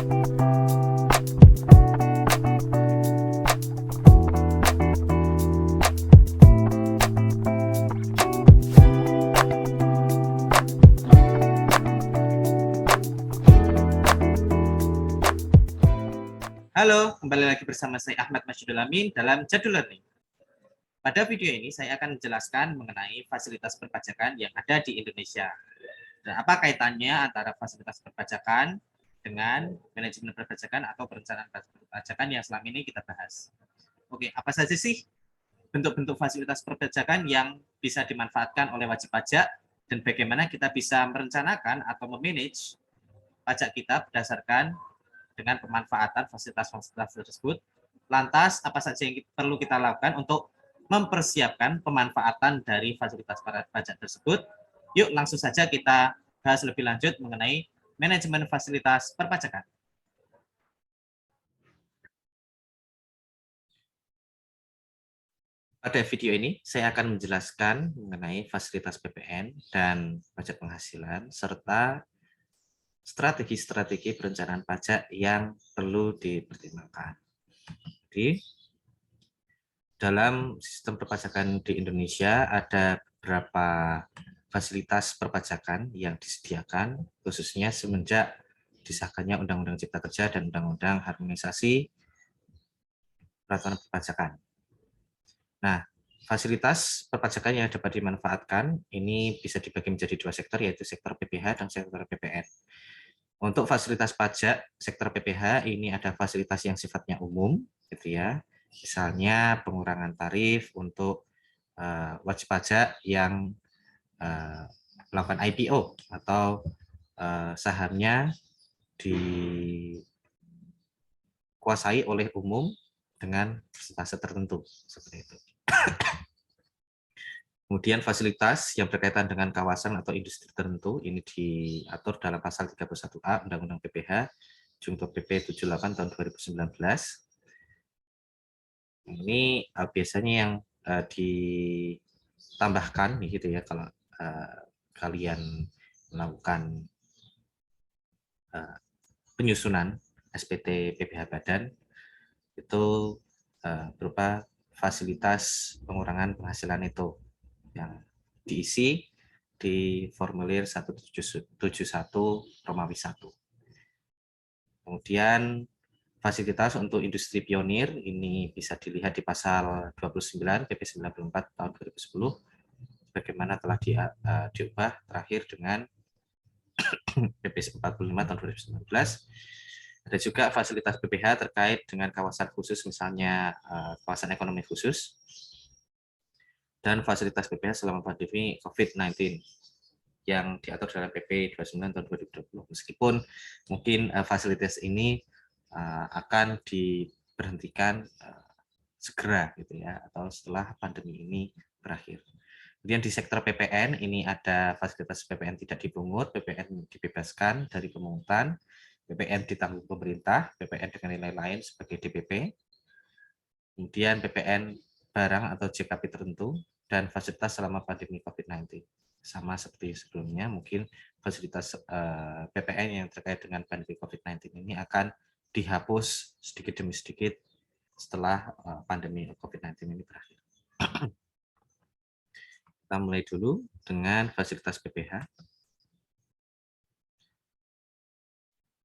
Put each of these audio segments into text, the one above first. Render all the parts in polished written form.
Halo, kembali lagi bersama saya Ahmad Masyidul Amin dalam Jadul Learning. Pada video ini saya akan menjelaskan mengenai fasilitas perpajakan yang ada di Indonesia. Dan apa kaitannya antara fasilitas perpajakan dengan manajemen perpajakan atau perencanaan perpajakan yang selama ini kita bahas. Oke, apa saja sih bentuk-bentuk fasilitas perpajakan yang bisa dimanfaatkan oleh wajib pajak dan bagaimana kita bisa merencanakan atau memanage pajak kita berdasarkan dengan pemanfaatan fasilitas-fasilitas tersebut. Lantas, apa saja yang perlu kita lakukan untuk mempersiapkan pemanfaatan dari fasilitas pajak tersebut? Yuk, langsung saja kita bahas lebih lanjut mengenai manajemen fasilitas perpajakan. Pada video ini, saya akan menjelaskan mengenai fasilitas PPN dan pajak penghasilan, serta strategi-strategi perencanaan pajak yang perlu dipertimbangkan. Jadi, dalam sistem perpajakan di Indonesia ada beberapa fasilitas perpajakan yang disediakan, khususnya semenjak disahkannya Undang-Undang Cipta Kerja dan Undang-Undang Harmonisasi Peraturan Perpajakan. Nah, fasilitas perpajakan yang dapat dimanfaatkan ini bisa dibagi menjadi dua sektor, yaitu sektor PPH dan sektor PPN. Untuk fasilitas pajak sektor PPH ini ada fasilitas yang sifatnya umum, gitu ya. Misalnya pengurangan tarif untuk wajib pajak yang melakukan IPO atau sahamnya dikuasai oleh umum dengan persentase tertentu, seperti itu. Kemudian fasilitas yang berkaitan dengan kawasan atau industri tertentu ini diatur dalam pasal 31A Undang-Undang PPH Junto PP 78 tahun 2019. Ini biasanya yang ditambahkan gitu ya kalau kalian melakukan penyusunan SPT PPH Badan itu berupa fasilitas pengurangan penghasilan itu yang diisi di formulir 171 Romawi 1. Kemudian fasilitas untuk industri pionir ini bisa dilihat di pasal 29 PP 94 tahun 2010 bagaimana telah diubah terakhir dengan PP 45 tahun 2019. Ada juga fasilitas PPH terkait dengan kawasan khusus, misalnya kawasan ekonomi khusus, dan fasilitas PPH selama pandemi COVID-19 yang diatur dalam PP 29 tahun 2020. Meskipun mungkin fasilitas ini akan diberhentikan segera gitu ya, atau setelah pandemi ini berakhir. Kemudian di sektor PPN ini ada fasilitas PPN tidak dipungut, PPN dibebaskan dari pemungutan, PPN ditanggung pemerintah, PPN dengan nilai lain sebagai DPP, kemudian PPN barang atau JKP tertentu, dan fasilitas selama pandemi COVID-19. Sama seperti sebelumnya, mungkin fasilitas PPN yang terkait dengan pandemi COVID-19 ini akan dihapus sedikit demi sedikit setelah pandemi COVID-19 ini berakhir. Kita mulai dulu dengan fasilitas PPH.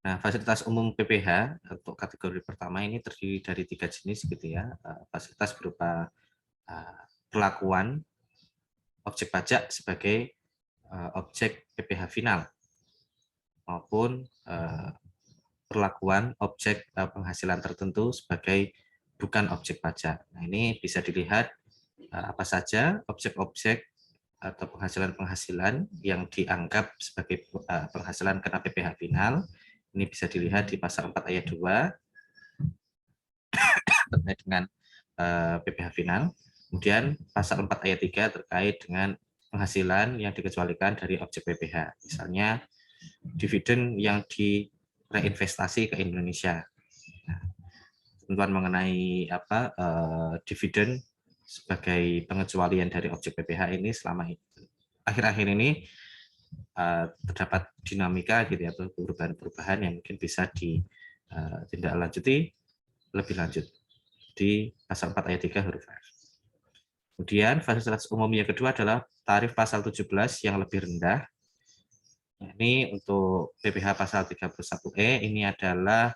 Nah, fasilitas umum PPH untuk kategori pertama ini terdiri dari 3 jenis gitu ya. Fasilitas berupa perlakuan objek pajak sebagai objek PPH final maupun perlakuan objek penghasilan tertentu sebagai bukan objek pajak. Nah, ini bisa dilihat apa saja objek-objek atau penghasilan-penghasilan yang dianggap sebagai penghasilan kena PPH final. Ini bisa dilihat di pasal 4 ayat 2 terkait dengan PPH final. Kemudian pasal 4 ayat 3 terkait dengan penghasilan yang dikecualikan dari objek PPH. Misalnya dividen yang direinvestasi ke Indonesia. Nah, ketentuan mengenai dividen sebagai pengecualian dari objek PPH ini selama akhir-akhir ini terdapat dinamika gitu ya, perubahan-perubahan yang mungkin bisa tindak lanjuti lebih lanjut di pasal 4 ayat 3 huruf F. Kemudian fasilitas umum yang kedua adalah tarif pasal 17 yang lebih rendah. Ini untuk PPh pasal 31E ini adalah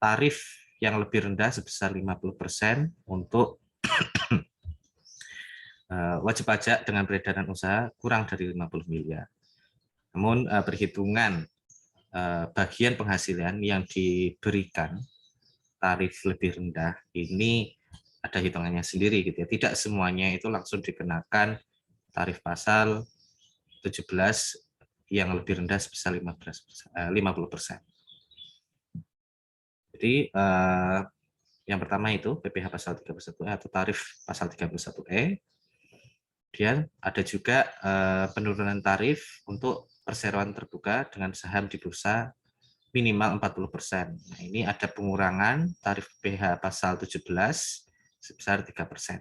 tarif yang lebih rendah sebesar 50% untuk wajib pajak dengan peredaran usaha kurang dari 50 miliar. Namun perhitungan bagian penghasilan yang diberikan tarif lebih rendah ini ada hitungannya sendiri gitu ya. Tidak semuanya itu langsung dikenakan tarif pasal 17 yang lebih rendah sebesar 50%. Jadi yang pertama itu PPh pasal 31E atau tarif pasal 31E. Kemudian ada juga penurunan tarif untuk perseroan terbuka dengan saham di bursa minimal 40%. Nah, ini ada pengurangan tarif PPh pasal 17 sebesar 3%.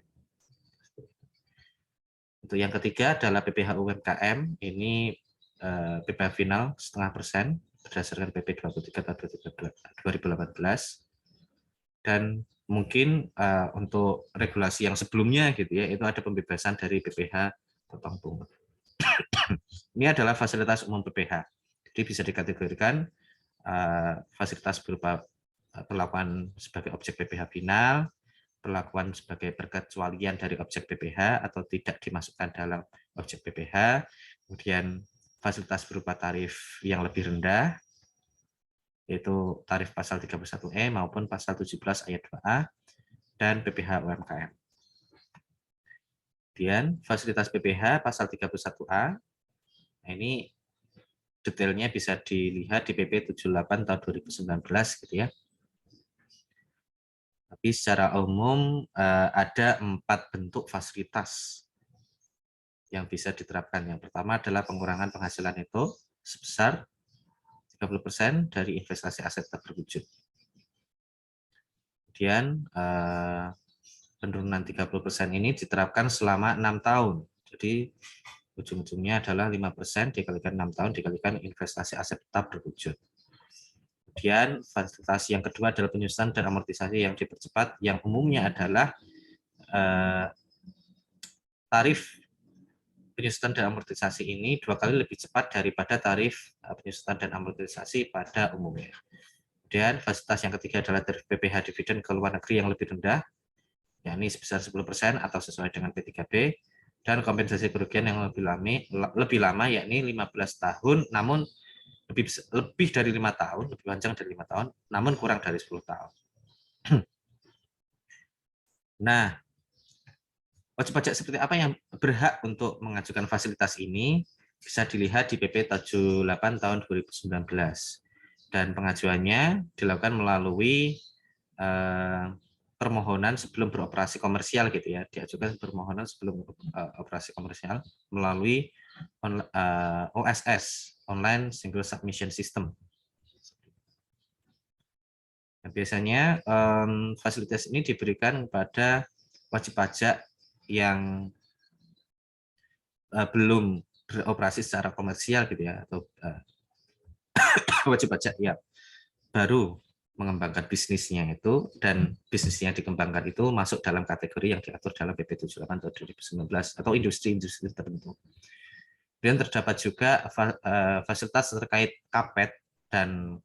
Untuk yang ketiga adalah PPh UMKM, ini PPh final 0,5% berdasarkan PP 23 tahun 2018. Dan mungkin untuk regulasi yang sebelumnya gitu ya, itu ada pembebasan dari PPh potong pungut. Ini adalah fasilitas umum PPh. Jadi bisa dikategorikan fasilitas berupa perlakuan sebagai objek PPh final, perlakuan sebagai perkecualian dari objek PPh atau tidak dimasukkan dalam objek PPh, kemudian fasilitas berupa tarif yang lebih rendah, yaitu tarif pasal 31E maupun pasal 17 ayat 2A, dan PPh UMKM. Kemudian fasilitas PPh pasal 31A, nah ini detailnya bisa dilihat di PP 78 tahun 2019 gitu ya. Tapi secara umum ada 4 bentuk fasilitas yang bisa diterapkan. Yang pertama adalah pengurangan penghasilan itu sebesar 30% dari investasi aset tak berwujud. Kemudian penurunan 30% ini diterapkan selama 6 tahun. Jadi ujung-ujungnya adalah 5% dikalikan 6 tahun dikalikan investasi aset tetap berwujud. Kemudian fasilitas yang kedua adalah penyusunan dan amortisasi yang dipercepat, yang umumnya adalah tarif penyusunan dan amortisasi ini 2 kali lebih cepat daripada tarif penyusunan dan amortisasi pada umumnya. Kemudian fasilitas yang ketiga adalah tarif PPh dividen ke luar negeri yang lebih rendah, yakni sebesar 10% atau sesuai dengan P3B, dan kompensasi kerugian yang lebih lama yakni 15 tahun, namun lebih dari 5 tahun, lebih panjang dari 5 tahun, namun kurang dari 10 tahun. Nah, wajib pajak seperti apa yang berhak untuk mengajukan fasilitas ini bisa dilihat di PP 78 tahun 2019. Dan pengajuannya dilakukan melalui permohonan sebelum beroperasi komersial gitu ya, diajukan permohonan sebelum operasi komersial melalui OSS, Online Single Submission System. Nah, biasanya fasilitas ini diberikan kepada wajib pajak yang belum beroperasi secara komersial gitu ya, atau wajib pajak yang baru mengembangkan bisnisnya itu, dan bisnisnya dikembangkan itu masuk dalam kategori yang diatur dalam PP 78 tahun 2019 atau industri-industri tertentu. Kemudian terdapat juga fasilitas terkait KAPET dan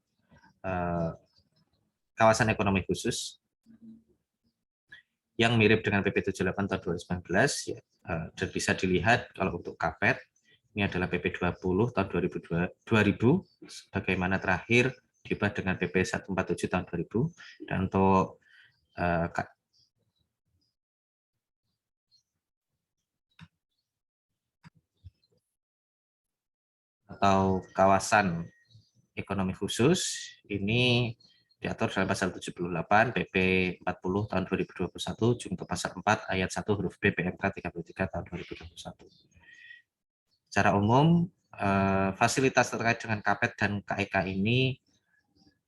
kawasan ekonomi khusus yang mirip dengan PP 78 tahun 2019 ya, dan bisa dilihat kalau untuk KAPET ini adalah PP 20 tahun 2000 bagaimana terakhir diubah dengan PP 147 tahun 2000, dan untuk atau kawasan ekonomi khusus ini diatur dalam pasal 78 PP 40 tahun 2021 junto pasal 4 ayat 1 huruf B PMK 33 tahun 2021. Secara umum fasilitas terkait dengan KAPET dan KEK ini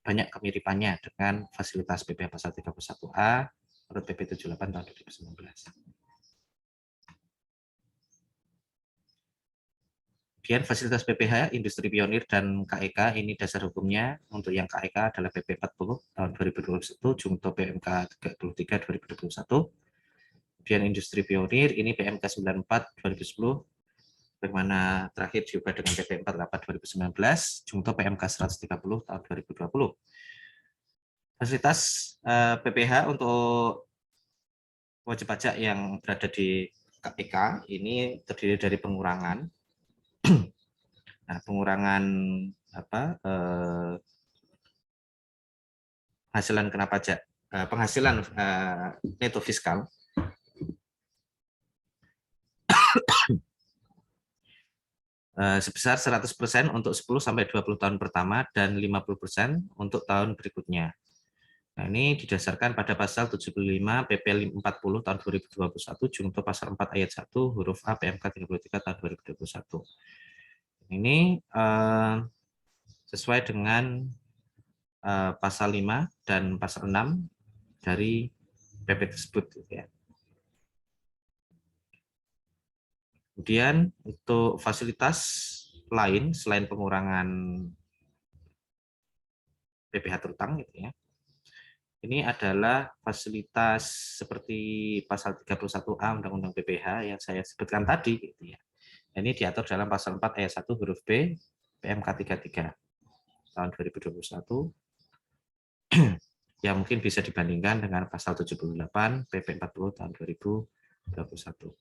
banyak kemiripannya dengan fasilitas PPh pasal 31A menurut PP 78 tahun 2019. Kemudian fasilitas PPH, industri pionir dan KEK, ini dasar hukumnya. Untuk yang KEK adalah PP 40 tahun 2021, Jungto PMK 33 2021. Kemudian industri pionir, ini PMK 94 2010, bagaimana terakhir diubah dengan PP 48 2019, Jungto PMK 130 tahun 2020. Fasilitas PPH untuk wajib pajak yang berada di KEK ini terdiri dari pengurangan. Nah, pengurangan penghasilan kena pajak, penghasilan neto fiskal sebesar 100% untuk 10 sampai 20 tahun pertama dan 50% untuk tahun berikutnya. Nah, ini didasarkan pada pasal 75 PP 40 tahun 2021 Jungto pasal 4 ayat 1 huruf A PMK 33 tahun 2021. Ini sesuai dengan pasal 5 dan pasal 6 dari PP tersebut, ya. Kemudian untuk fasilitas lain selain pengurangan PPh terutang, gitu ya. Ini adalah fasilitas seperti pasal 31A Undang-Undang PPh yang saya sebutkan tadi, gitu ya. Ini diatur dalam pasal 4 ayat 1 huruf B PMK 33 tahun 2021 yang mungkin bisa dibandingkan dengan pasal 78 PP 40 tahun 2021.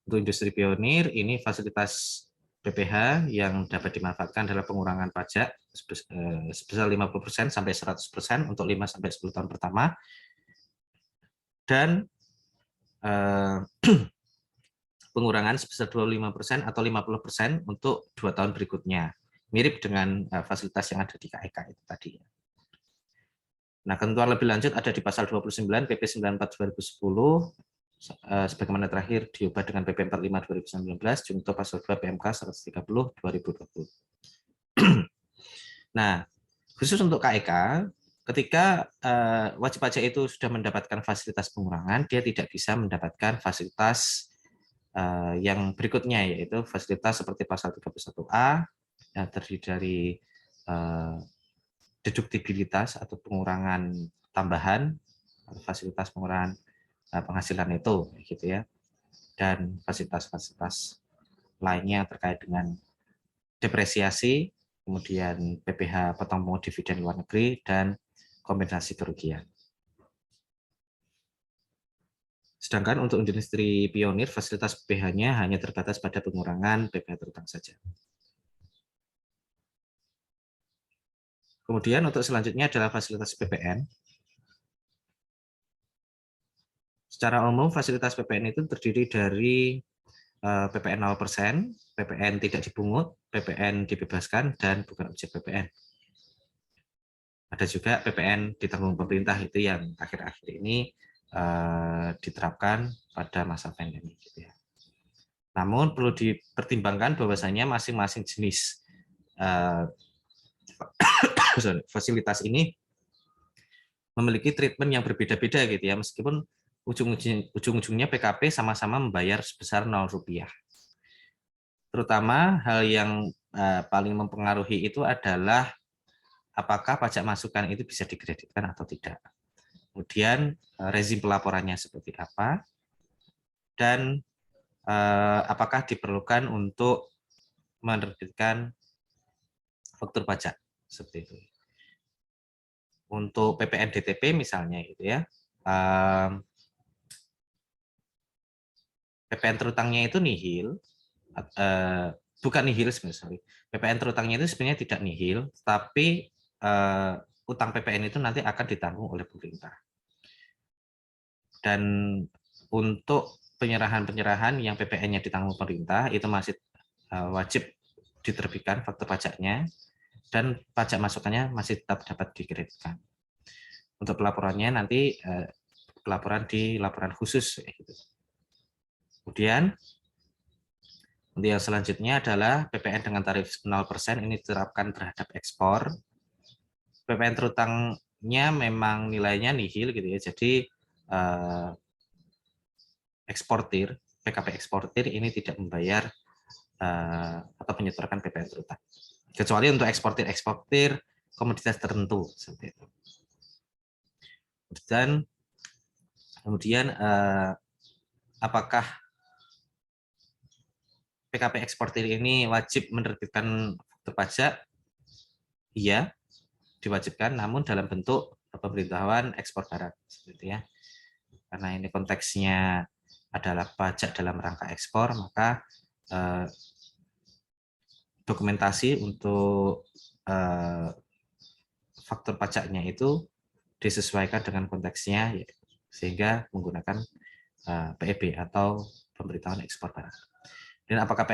Untuk industri pionir, ini fasilitas PPh yang dapat dimanfaatkan adalah pengurangan pajak sebesar 50% sampai 100% untuk 5 sampai 10 tahun pertama, dan pengurangan sebesar 25% atau 50% untuk 2 tahun berikutnya. Mirip dengan fasilitas yang ada di KEK itu tadi. Nah, ketentuan lebih lanjut ada di pasal 29 PP 94 2010, sebagaimana terakhir diubah dengan PP 45 2019, Jungto pasal 2 PMK 130 2020. Nah, khusus untuk KEK, ketika wajib pajak itu sudah mendapatkan fasilitas pengurangan, dia tidak bisa mendapatkan fasilitas yang berikutnya, yaitu fasilitas seperti pasal 31A yang terdiri dari deduktibilitas atau pengurangan tambahan, fasilitas pengurangan penghasilan itu, gitu ya, dan fasilitas-fasilitas lainnya terkait dengan depresiasi, kemudian PPh potong pungut dividen luar negeri, dan kompensasi kerugian. Sedangkan untuk industri pionir, fasilitas PPh-nya hanya terbatas pada pengurangan PPh terutang saja. Kemudian untuk selanjutnya adalah fasilitas PPN. Secara umum fasilitas PPN itu terdiri dari PPN 0%, PPN tidak dipungut, PPN dibebaskan, dan bukan objek PPN. Ada juga PPN ditanggung pemerintah, itu yang akhir-akhir ini diterapkan pada masa pandemi, gitu ya. Namun perlu dipertimbangkan bahwasanya masing-masing jenis fasilitas ini memiliki treatment yang berbeda-beda, gitu ya, meskipun ujung-ujungnya PKP sama-sama membayar sebesar Rp0. Terutama hal yang paling mempengaruhi itu adalah apakah pajak masukan itu bisa dikreditkan atau tidak. Kemudian rezim pelaporannya seperti apa, dan apakah diperlukan untuk menerbitkan faktur pajak seperti itu. Untuk PPN DTP misalnya, gitu ya, PPN terutangnya itu nihil, bukan nihil sebenarnya. PPN terutangnya itu sebenarnya tidak nihil, tapi utang PPN itu nanti akan ditanggung oleh pemerintah. Dan untuk penyerahan-penyerahan yang PPN-nya ditanggung pemerintah itu masih wajib diterbitkan faktur pajaknya, dan pajak masukannya masih tetap dapat dikreditkan. Untuk pelaporannya nanti pelaporan di laporan khusus. Kemudian untuk yang selanjutnya adalah PPN dengan tarif 0% ini diterapkan terhadap ekspor. PPN terutangnya memang nilainya nihil, gitu ya. Jadi eksportir PKP eksportir ini tidak membayar atau menyetorkan PPN terutang, kecuali untuk eksportir komoditas tertentu seperti itu. Dan kemudian apakah PKP eksportir ini wajib menerbitkan faktur pajak? Iya, diwajibkan, namun dalam bentuk pemberitahuan ekspor barang, seperti ya. Karena ini konteksnya adalah pajak dalam rangka ekspor, maka dokumentasi untuk faktur pajaknya itu disesuaikan dengan konteksnya, sehingga menggunakan PEB atau pemberitahuan ekspor barang. Dan apakah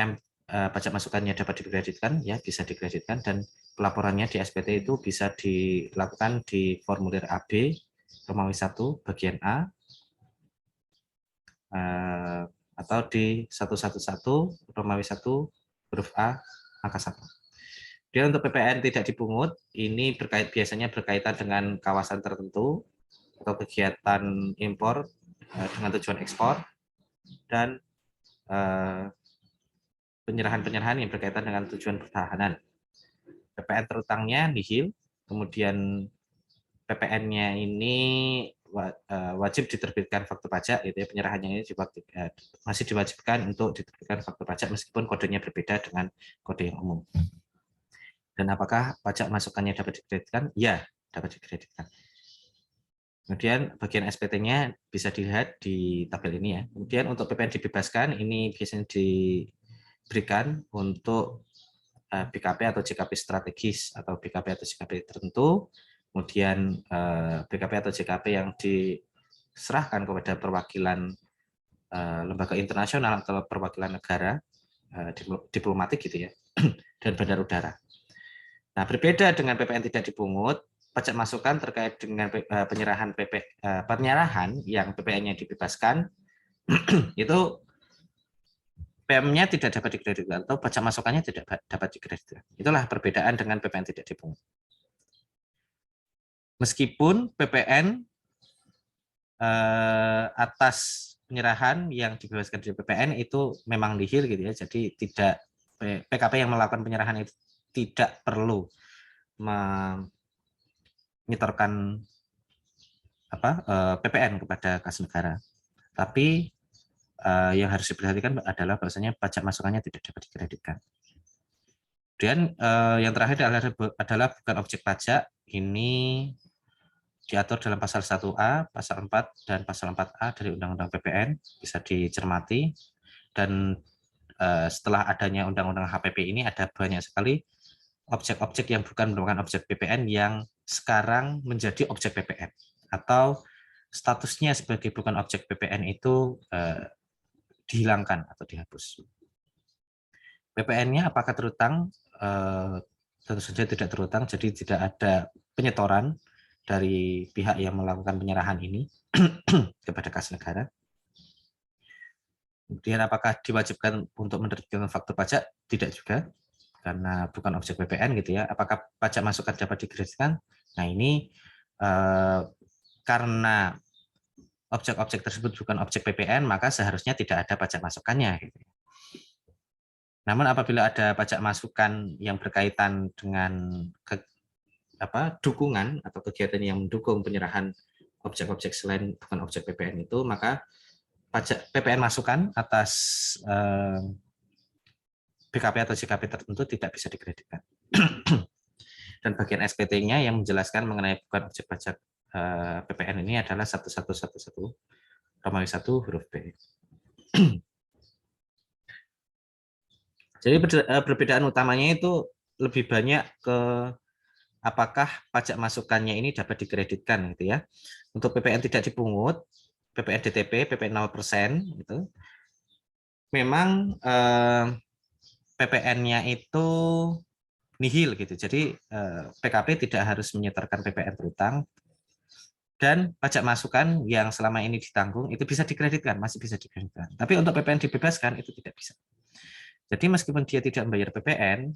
pajak masukannya dapat dikreditkan? Ya, bisa dikreditkan, dan pelaporannya di SPT itu bisa dilakukan di formulir AB Romawi 1 bagian A atau di 111 Romawi 1 huruf A angka 1. Dia untuk PPN tidak dipungut, ini biasanya berkaitan dengan kawasan tertentu atau kegiatan impor dengan tujuan ekspor, dan penyerahan-penyerahan yang berkaitan dengan tujuan pertahanan. PPN terutangnya nihil, kemudian PPN-nya ini wajib diterbitkan faktur pajak, gitu ya, penyerahannya ini masih diwajibkan untuk diterbitkan faktur pajak meskipun kodenya berbeda dengan kode yang umum. Dan apakah pajak masukannya dapat dikreditkan? Ya, dapat dikreditkan. Kemudian bagian SPT-nya bisa dilihat di tabel ini ya. Kemudian untuk PPN dibebaskan, ini biasanya diberikan untuk BKP atau JKP strategis atau BKP atau JKP tertentu, kemudian BKP atau JKP yang diserahkan kepada perwakilan lembaga internasional atau perwakilan negara diplomatik gitu ya, dan bandar udara. Nah, berbeda dengan PPN tidak dipungut, pajak masukan terkait dengan penyerahan yang PPN-nya dibebaskan itu PM-nya tidak dapat dikreditkan atau pajak masukannya tidak dapat dikreditkan. Itulah perbedaan dengan PPN tidak dipungut. Meskipun PPN atas penyerahan yang dibebaskan dari PPN itu memang nihil gitu ya, jadi tidak PKP yang melakukan penyerahan itu tidak perlu menyetorkan PPN kepada kas negara. Tapi yang harus diperhatikan adalah bahwasanya pajak masukannya tidak dapat dikreditkan. Kemudian yang terakhir adalah bukan objek pajak. Ini diatur dalam pasal 1A, pasal 4, dan pasal 4A dari Undang-Undang PPN, bisa dicermati. Dan setelah adanya Undang-Undang HPP ini ada banyak sekali objek-objek yang bukan merupakan objek PPN yang sekarang menjadi objek PPN, atau statusnya sebagai bukan objek PPN itu dihilangkan atau dihapus. PPN-nya apakah terutang? Tentu saja tidak terutang, jadi tidak ada penyetoran dari pihak yang melakukan penyerahan ini kepada kas negara. Kemudian apakah diwajibkan untuk menerbitkan faktur pajak? Tidak juga, karena bukan objek PPN gitu ya. Apakah pajak masukan dapat dikreditkan? Nah, ini karena objek-objek tersebut bukan objek PPN, maka seharusnya tidak ada pajak masukannya gitu. Namun apabila ada pajak masukan yang berkaitan dengan dukungan atau kegiatan yang mendukung penyerahan objek-objek selain bukan objek PPN itu, maka pajak PPN masukan atas BKP atau JKP tertentu tidak bisa dikreditkan. Dan bagian SPT-nya yang menjelaskan mengenai bukan objek pajak PPN ini adalah 1111 Romawi 1 huruf B. Jadi perbedaan utamanya itu lebih banyak ke apakah pajak masukannya ini dapat dikreditkan gitu ya. Untuk PPN tidak dipungut, PPN DTP, PPN 0% gitu. Memang PPN-nya itu nihil gitu. Jadi PKP tidak harus menyetorkan PPN terutang, dan pajak masukan yang selama ini ditanggung itu bisa dikreditkan, masih bisa dikreditkan. Tapi untuk PPN dibebaskan itu tidak bisa. Jadi meskipun dia tidak membayar PPN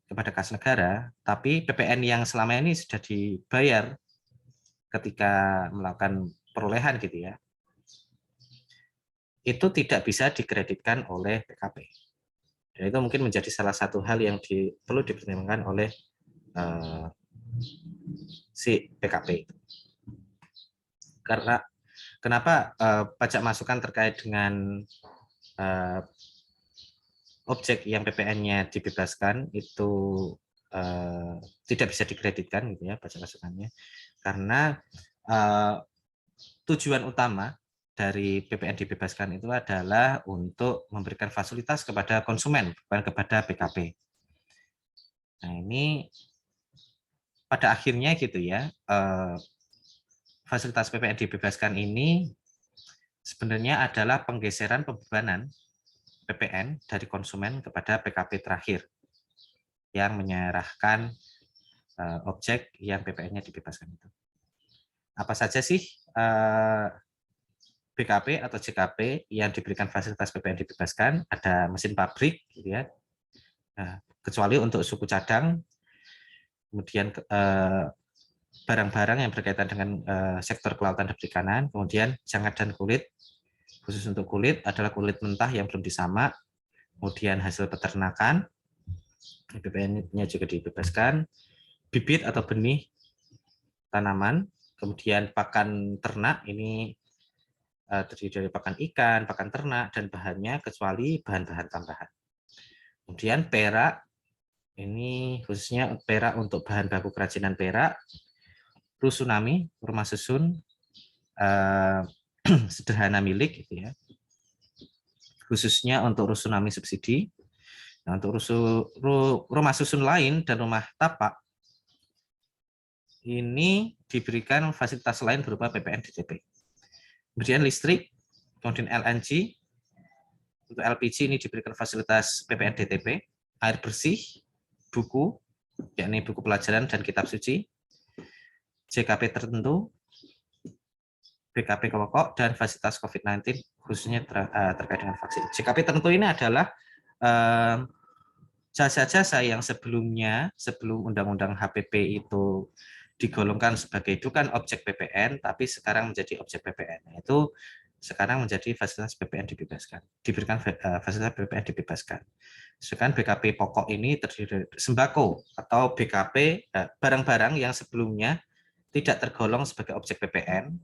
kepada kas negara, tapi PPN yang selama ini sudah dibayar ketika melakukan perolehan gitu ya, itu tidak bisa dikreditkan oleh PKP. Dan itu mungkin menjadi salah satu hal yang perlu dipertimbangkan oleh si PKP. Karena kenapa pajak masukan terkait dengan objek yang PPN-nya dibebaskan itu tidak bisa dikreditkan gitu ya pajak masukannya, karena tujuan utama dari PPN dibebaskan itu adalah untuk memberikan fasilitas kepada konsumen, bukan kepada PKP. Nah ini pada akhirnya gitu ya, fasilitas PPN dibebaskan ini sebenarnya adalah penggeseran pembebanan PPN dari konsumen kepada PKP terakhir yang menyerahkan objek yang PPN-nya dibebaskan itu. Apa saja sih BKP atau JKP yang diberikan fasilitas PPN dibebaskan? Ada mesin pabrik, gitu ya. Nah, kecuali untuk suku cadang, kemudian barang-barang yang berkaitan dengan sektor kelautan dan perikanan, kemudian jangat dan kulit, khusus untuk kulit adalah kulit mentah yang belum disamak, kemudian hasil peternakan, PPN-nya juga dibebaskan, bibit atau benih tanaman, kemudian pakan ternak, ini terdiri dari pakan ikan, pakan ternak, dan bahannya kecuali bahan-bahan tambahan. Kemudian perak, ini khususnya perak untuk bahan baku kerajinan perak, rusunami, rumah susun, sederhana milik, gitu ya. Khususnya untuk rusunami subsidi. Nah, untuk rumah susun lain dan rumah tapak, ini diberikan fasilitas lain berupa PPN DTP. Kemudian listrik, kemudian LNG, untuk LPG ini diberikan fasilitas PPN DTP, air bersih, buku, yakni buku pelajaran dan kitab suci, JKP tertentu, BKP pokok, dan fasilitas COVID-19 khususnya terkait dengan vaksin. JKP tertentu ini adalah jasa-jasa yang sebelumnya, sebelum Undang-Undang HPP itu digolongkan sebagai itu kan objek PPN, tapi sekarang menjadi objek PPN. Itu sekarang menjadi fasilitas PPN dibebaskan, diberikan fasilitas PPN dibebaskan. Sedangkan BKP pokok ini terdiri dari sembako atau BKP barang-barang yang sebelumnya tidak tergolong sebagai objek PPN,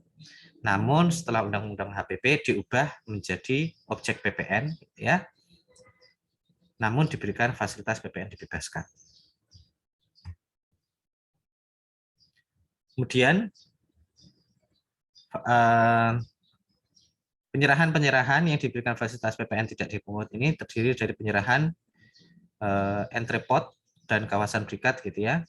namun setelah Undang-Undang HPP diubah menjadi objek PPN, ya, namun diberikan fasilitas PPN dibebaskan. Kemudian penyerahan yang diberikan fasilitas PPN tidak dipungut ini terdiri dari penyerahan entrepot dan kawasan berikat, gitu ya.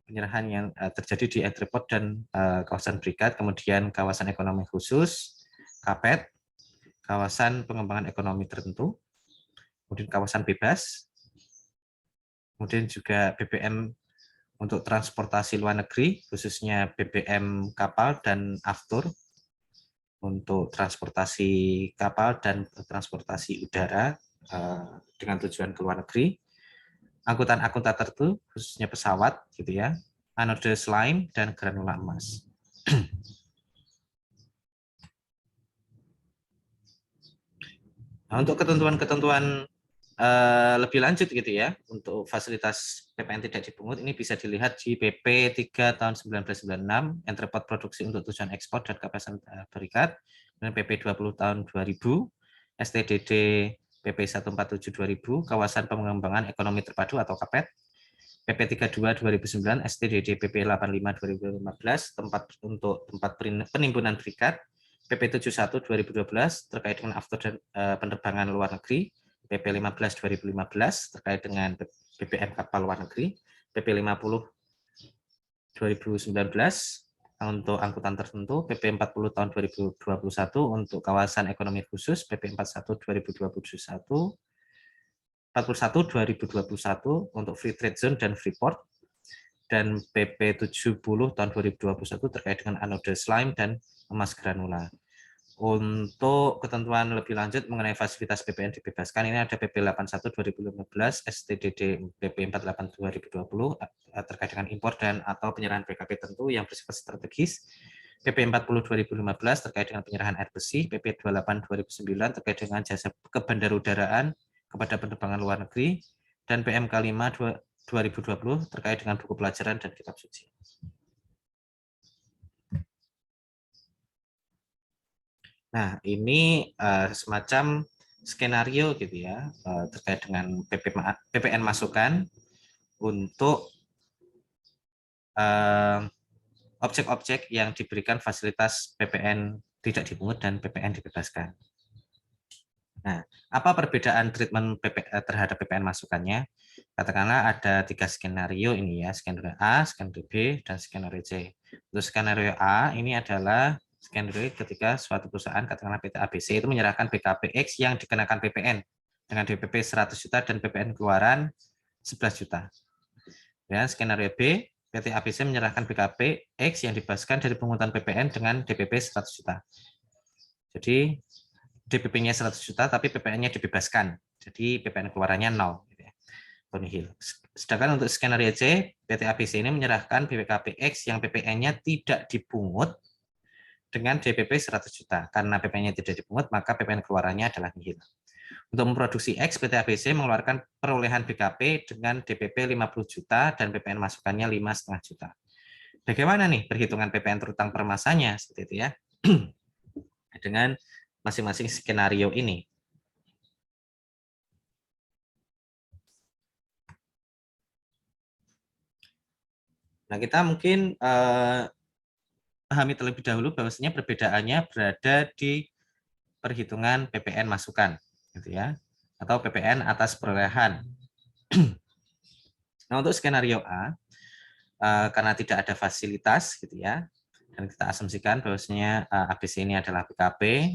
Penyerahan yang terjadi di entrepot dan kawasan berikat, kemudian kawasan ekonomi khusus, KAPET, kawasan pengembangan ekonomi tertentu, kemudian kawasan bebas, kemudian juga BBM untuk transportasi luar negeri, khususnya BBM kapal dan aftur, untuk transportasi kapal dan transportasi udara dengan tujuan ke luar negeri, angkutan-angkutan tertentu, khususnya pesawat, gitu ya, anode slime dan granula emas. Nah, untuk ketentuan-ketentuan lebih lanjut gitu ya, untuk fasilitas PPN tidak dipungut ini bisa dilihat di PP 3 tahun 1996, entrepot produksi untuk tujuan ekspor dan kapasan berikat, dan PP 20 tahun 2000, STDD PP 147 2000, kawasan pengembangan ekonomi terpadu atau KAPET, PP 32 2009, STDD PP 85 2015, tempat untuk tempat penimbunan berikat, PP 71 2012 terkait dengan aftur dan penerbangan luar negeri, PP 15 2015 terkait dengan BBM kapal luar negeri, PP 50 2019 untuk angkutan tertentu, PP 40 tahun 2021 untuk kawasan ekonomi khusus, PP 41 2021, 41 2021 untuk free trade zone dan free port, dan PP 70 tahun 2021 terkait dengan anode slime dan emas granula. Untuk ketentuan lebih lanjut mengenai fasilitas PPN dibebaskan, ini ada PP 81 2015, STDD PP 48 2020 terkait dengan impor dan atau penyerahan BKP tertentu yang bersifat strategis, PP 40 2015 terkait dengan penyerahan air bersih, PP 28 2009 terkait dengan jasa kebandarudaraan kepada penerbangan luar negeri, dan PMK 5 2020 terkait dengan buku pelajaran dan kitab suci. Nah, ini semacam skenario gitu ya terkait dengan PPN masukan untuk objek-objek yang diberikan fasilitas PPN tidak dipungut dan PPN dibebaskan. Nah, apa perbedaan treatment terhadap PPN masukannya? Katakanlah ada 3 skenario ini ya, skenario A, skenario B, dan skenario C. Untuk skenario A ini adalah skenario ketika suatu perusahaan, katakanlah PT ABC, itu menyerahkan BKPX yang dikenakan PPN dengan DPP 100 juta dan PPN keluaran 11 juta. Dan skenario B, PT ABC menyerahkan BKPX yang dibebaskan dari pungutan PPN dengan DPP 100 juta. Jadi DPP-nya 100 juta, tapi PPN-nya dibebaskan. Jadi PPN keluarannya 0. Nihil. Sedangkan untuk skenario C, PT ABC ini menyerahkan BKPX yang PPN-nya tidak dipungut dengan DPP 100 juta. Karena PPN-nya tidak dipungut, maka PPN keluarannya adalah nihil. Untuk memproduksi X, PT ABC mengeluarkan perolehan BKP dengan DPP 50 juta dan PPN masukannya 5,5 juta. Bagaimana nih perhitungan PPN terutang per masanya? Seperti itu ya. Dengan masing-masing skenario ini. Nah, kita mungkin pahami terlebih dahulu bahwasanya perbedaannya berada di perhitungan PPN masukan, gitu ya, atau PPN atas perolehan. Nah, untuk skenario A, karena tidak ada fasilitas, gitu ya, dan kita asumsikan bahwasanya ABC ini adalah BKP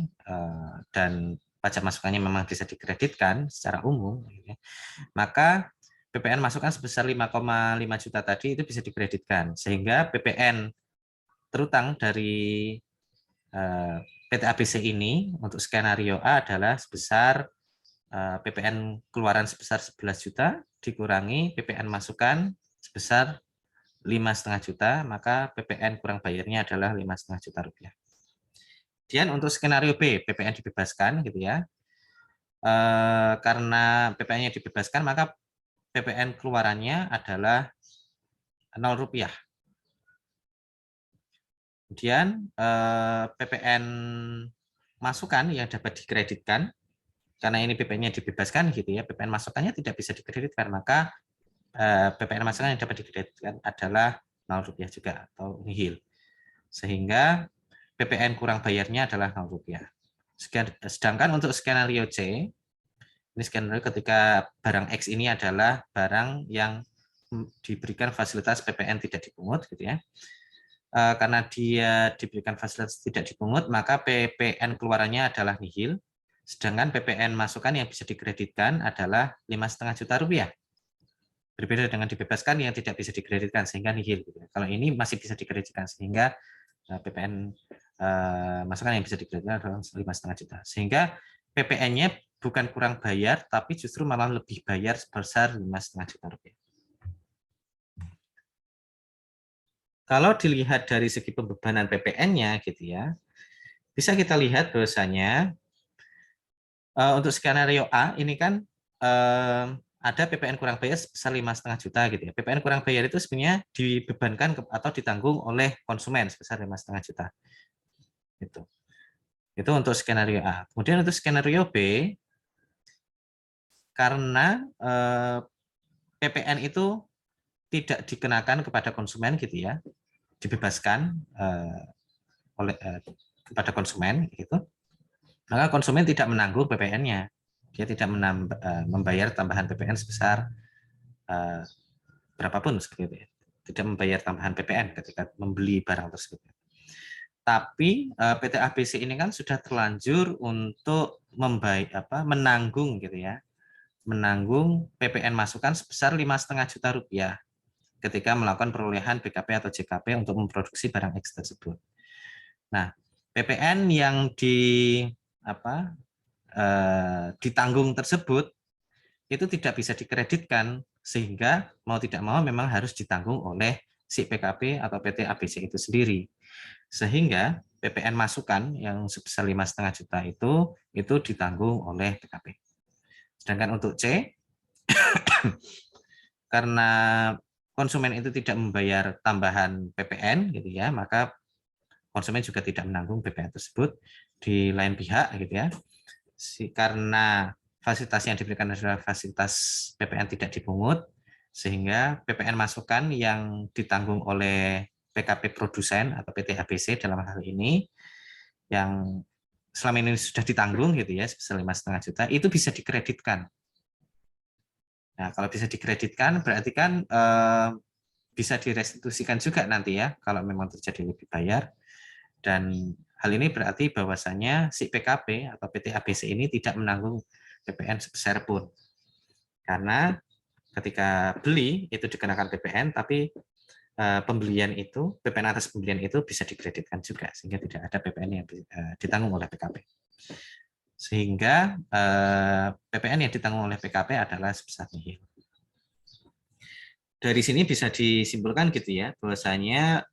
dan pajak masukannya memang bisa dikreditkan secara umum, gitu ya, maka PPN masukan sebesar 5,5 juta tadi itu bisa dikreditkan, sehingga PPN terutang dari PT ABC ini untuk skenario A adalah sebesar PPN keluaran sebesar 11 juta dikurangi PPN masukan sebesar 5,5 juta, maka PPN kurang bayarnya adalah 5,5 juta rupiah. Kemudian untuk skenario B, PPN dibebaskan, gitu ya. Karena PPN-nya dibebaskan, maka PPN keluarannya adalah 0 rupiah. Kemudian PPN masukan yang dapat dikreditkan, karena ini PPN-nya dibebaskan, gitu ya, PPN masukannya tidak bisa dikreditkan, maka PPN masukan yang dapat dikreditkan adalah 0 rupiah juga atau nihil. Sehingga PPN kurang bayarnya adalah 0 rupiah. Sedangkan untuk skenario C, ini skenario ketika barang X ini adalah barang yang diberikan fasilitas PPN tidak dipungut, gitu ya. Karena dia diberikan fasilitas tidak dipungut, maka PPN keluarannya adalah nihil. Sedangkan PPN masukan yang bisa dikreditkan adalah 5,5 juta rupiah. Berbeda dengan dibebaskan yang tidak bisa dikreditkan sehingga nihil. Kalau ini masih bisa dikreditkan sehingga PPN masukan yang bisa dikreditkan adalah 5,5 juta. Sehingga PPN-nya bukan kurang bayar, tapi justru malah lebih bayar sebesar 5,5 juta rupiah. Kalau dilihat dari segi pembebanan PPN-nya, gitu ya, bisa kita lihat bahwasanya untuk skenario A ini kan ada PPN kurang bayar sebesar 5,5 juta, gitu ya. PPN kurang bayar itu sebenarnya dibebankan atau ditanggung oleh konsumen sebesar 5,5 juta. Itu untuk skenario A. Kemudian untuk skenario B, karena PPN itu tidak dikenakan kepada konsumen, gitu ya, dibebaskan kepada konsumen, gitu, maka konsumen tidak menanggung PPN-nya, dia tidak membayar tambahan PPN sebesar berapapun, seperti itu, tidak membayar tambahan PPN ketika membeli barang tersebut. Tapi PT ABC ini kan sudah terlanjur untuk menanggung, gitu ya, menanggung PPN masukan sebesar 5,5 juta rupiah ketika melakukan perolehan BKP atau JKP untuk memproduksi barang X tersebut. Nah, PPN yang ditanggung tersebut itu tidak bisa dikreditkan, sehingga mau tidak mau memang harus ditanggung oleh si PKP atau PT ABC itu sendiri. Sehingga PPN masukan yang sebesar 5,5 juta itu ditanggung oleh PKP. Sedangkan untuk C, karena konsumen itu tidak membayar tambahan PPN gitu ya, maka konsumen juga tidak menanggung PPN tersebut. Di lain pihak gitu ya, karena fasilitas yang diberikan adalah fasilitas PPN tidak dipungut, sehingga PPN masukan yang ditanggung oleh PKP produsen atau PT ABC dalam hal ini yang selama ini sudah ditanggung gitu ya sebesar 5,5 juta itu bisa dikreditkan. Nah, kalau bisa dikreditkan berarti kan bisa direstitusikan juga nanti ya kalau memang terjadi lebih bayar. Dan hal ini berarti bahwasannya si PKP atau PT ABC ini tidak menanggung PPN sebesar pun. Karena ketika beli itu dikenakan PPN, tapi pembelian itu, PPN atas pembelian itu bisa dikreditkan juga, sehingga tidak ada PPN yang ditanggung oleh PKP. Sehingga PPN yang ditanggung oleh PKP adalah sebesar nihil. Dari sini bisa disimpulkan gitu ya, bahwasanya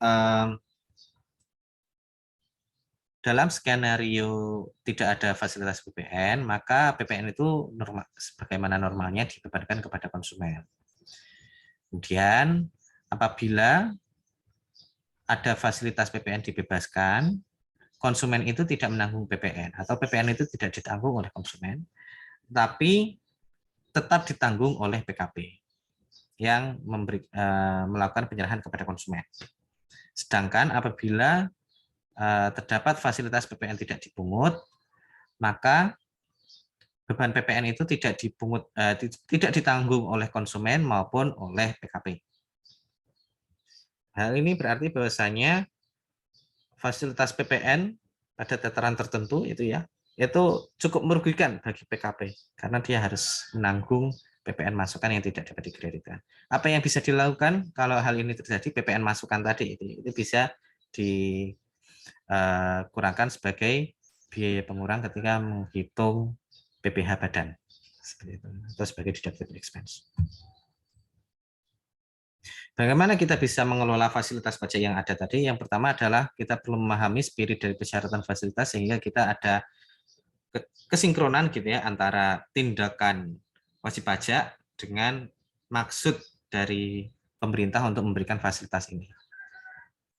dalam skenario tidak ada fasilitas PPN, maka PPN itu normal, sebagaimana normalnya dibebankan kepada konsumen. Kemudian apabila ada fasilitas PPN dibebaskan, konsumen itu tidak menanggung PPN atau PPN itu tidak ditanggung oleh konsumen, tapi tetap ditanggung oleh PKP yang melakukan penyerahan kepada konsumen. Sedangkan apabila terdapat fasilitas PPN tidak dipungut, maka beban PPN itu tidak dipungut, tidak ditanggung oleh konsumen maupun oleh PKP. Hal ini berarti bahwasanya fasilitas PPN pada tataran tertentu itu cukup merugikan bagi PKP karena dia harus menanggung PPN masukan yang tidak dapat dikreditkan. Apa yang bisa dilakukan kalau hal ini terjadi? PPN masukan tadi itu bisa dikurangkan sebagai biaya pengurang ketika menghitung PPh badan seperti itu, atau sebagai deductible expense. Bagaimana kita bisa mengelola fasilitas pajak yang ada tadi? Yang pertama adalah kita perlu memahami spirit dari persyaratan fasilitas sehingga kita ada kesinkronan gitu ya antara tindakan wajib pajak dengan maksud dari pemerintah untuk memberikan fasilitas ini.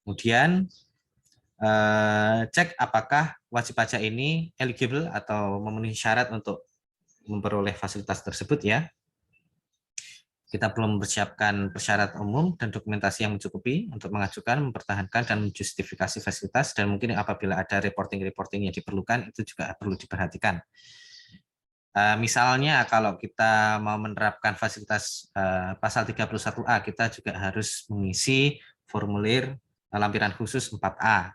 Kemudian cek apakah wajib pajak ini eligible atau memenuhi syarat untuk memperoleh fasilitas tersebut ya. Kita perlu mempersiapkan persyaratan umum dan dokumentasi yang mencukupi untuk mengajukan, mempertahankan, dan menjustifikasi fasilitas, dan mungkin apabila ada reporting yang diperlukan, itu juga perlu diperhatikan. Misalnya kalau kita mau menerapkan fasilitas pasal 31A, kita juga harus mengisi formulir lampiran khusus 4A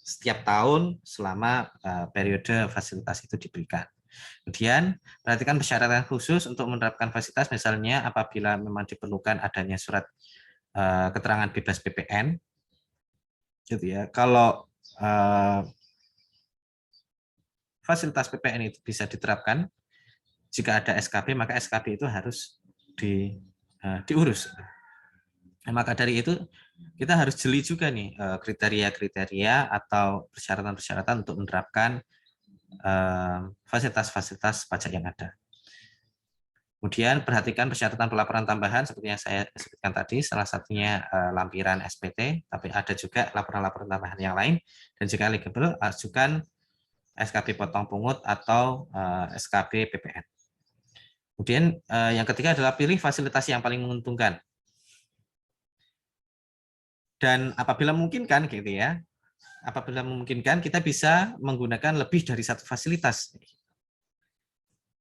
setiap tahun selama periode fasilitas itu diberikan. Kemudian, perhatikan persyaratan khusus untuk menerapkan fasilitas, misalnya apabila memang diperlukan adanya surat keterangan bebas PPN, gitu ya. Kalau fasilitas PPN itu bisa diterapkan, jika ada SKB, maka SKB itu harus diurus. Nah, maka dari itu, kita harus jeli juga nih kriteria-kriteria atau persyaratan-persyaratan untuk menerapkan fasilitas-fasilitas pajak yang ada. Kemudian perhatikan persyaratan pelaporan tambahan seperti yang saya sebutkan tadi, salah satunya lampiran SPT, tapi ada juga laporan-laporan tambahan yang lain, dan jika eligible, ajukan SKB potong pungut atau SKB PPN. Kemudian yang ketiga adalah pilih fasilitas yang paling menguntungkan. Dan apabila memungkinkan gitu ya, apabila memungkinkan kita bisa menggunakan lebih dari satu fasilitas.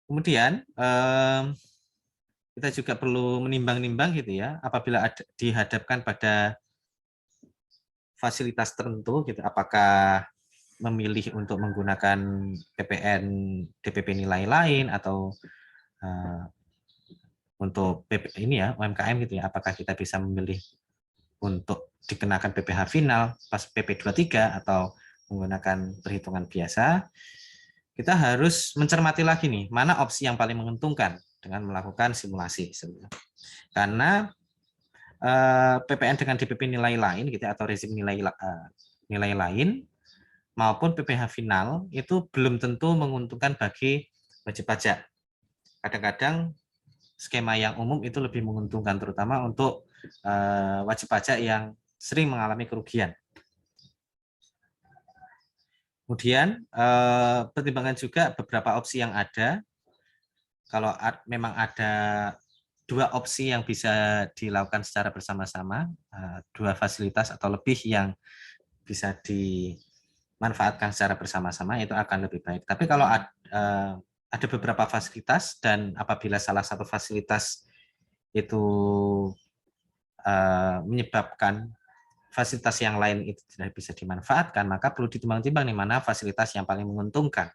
Kemudian kita juga perlu menimbang-nimbang gitu ya, apabila dihadapkan pada fasilitas tertentu gitu, apakah memilih untuk menggunakan PPN DPP nilai lain atau untuk PP ini ya UMKM gitu ya, apakah kita bisa memilih untuk dikenakan PPh final pas PP 23 atau menggunakan perhitungan biasa. Kita harus mencermati lagi nih, mana opsi yang paling menguntungkan dengan melakukan simulasi. Karena PPN dengan DPP nilai lain gitu atau rezim nilai lain maupun PPh final itu belum tentu menguntungkan bagi wajib pajak. Kadang-kadang skema yang umum itu lebih menguntungkan, terutama untuk wajib pajak yang sering mengalami kerugian. Kemudian pertimbangan juga beberapa opsi yang ada. Kalau memang ada dua opsi yang bisa dilakukan secara bersama-sama, dua fasilitas atau lebih yang bisa dimanfaatkan secara bersama-sama, itu akan lebih baik. Tapi kalau ada beberapa fasilitas dan apabila salah satu fasilitas itu menyebabkan fasilitas yang lain itu tidak bisa dimanfaatkan, maka perlu ditimbang-timbang di mana fasilitas yang paling menguntungkan.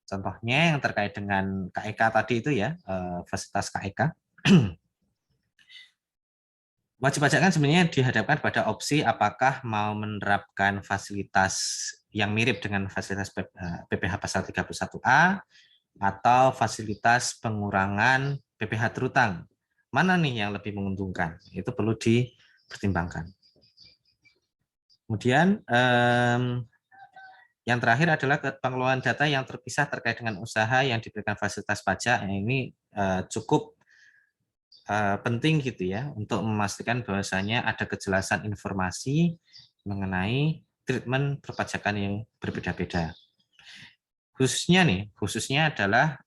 Contohnya yang terkait dengan KEK tadi itu ya, fasilitas KEK. Wajib pajak kan sebenarnya dihadapkan pada opsi apakah mau menerapkan fasilitas yang mirip dengan fasilitas PPh pasal 31A atau fasilitas pengurangan PPh terutang. Mana nih yang lebih menguntungkan? Itu perlu dipertimbangkan. Kemudian yang terakhir adalah pengelolaan data yang terpisah terkait dengan usaha yang diberikan fasilitas pajak. Ini cukup penting gitu ya untuk memastikan bahwasanya ada kejelasan informasi mengenai treatment perpajakan yang berbeda-beda. Khususnya adalah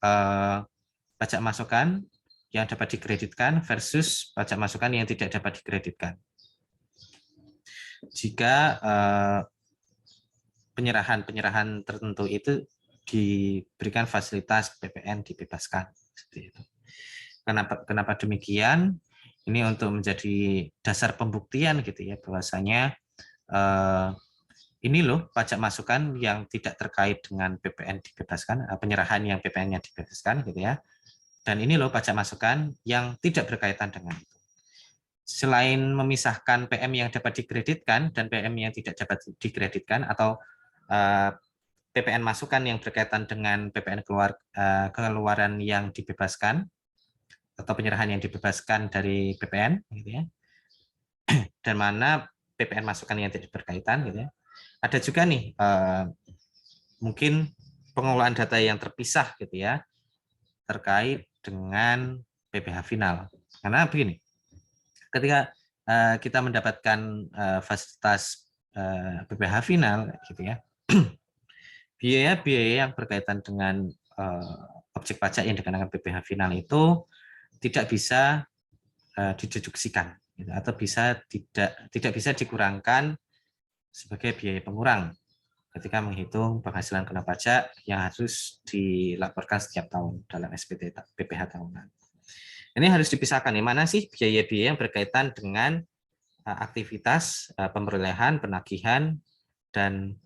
pajak masukan yang dapat dikreditkan versus pajak masukan yang tidak dapat dikreditkan. Jika penyerahan tertentu itu diberikan fasilitas PPN dibebaskan seperti itu. Kenapa demikian? Ini untuk menjadi dasar pembuktian gitu ya, bahwasanya ini loh pajak masukan yang tidak terkait dengan PPN dibebaskan, penyerahan yang PPN-nya dibebaskan gitu ya. Dan ini loh pajak masukan yang tidak berkaitan dengan itu. Selain memisahkan PM yang dapat dikreditkan dan PM yang tidak dapat dikreditkan atau PPN masukan yang berkaitan dengan PPN keluaran yang dibebaskan atau penyerahan yang dibebaskan dari PPN gitu ya. Dan mana PPN masukan yang tidak berkaitan gitu ya. Ada juga nih mungkin pengelolaan data yang terpisah gitu ya terkait dengan PPh final. Karena begini, ketika kita mendapatkan fasilitas PPh final gitu ya, biaya-biaya yang berkaitan dengan objek pajak yang dikenakan PPh final itu tidak bisa dideduksikan gitu, atau tidak bisa dikurangkan sebagai biaya pengurang ketika menghitung penghasilan kena pajak yang harus dilaporkan setiap tahun dalam SPT PPh tahunan. Ini harus dipisahkan, di mana sih biaya-biaya yang berkaitan dengan aktivitas pemrolehan, penagihan, dan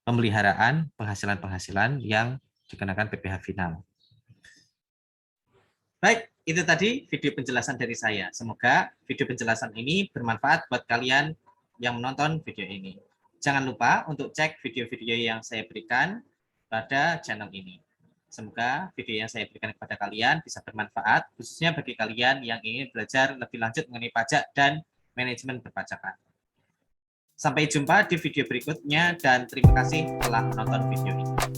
pemeliharaan penghasilan-penghasilan yang dikenakan PPh final. Baik, itu tadi video penjelasan dari saya. Semoga video penjelasan ini bermanfaat buat kalian yang menonton video ini. Jangan lupa untuk cek video-video yang saya berikan pada channel ini. Semoga video yang saya berikan kepada kalian bisa bermanfaat, khususnya bagi kalian yang ingin belajar lebih lanjut mengenai pajak dan manajemen perpajakan. Sampai jumpa di video berikutnya dan terima kasih telah menonton video ini.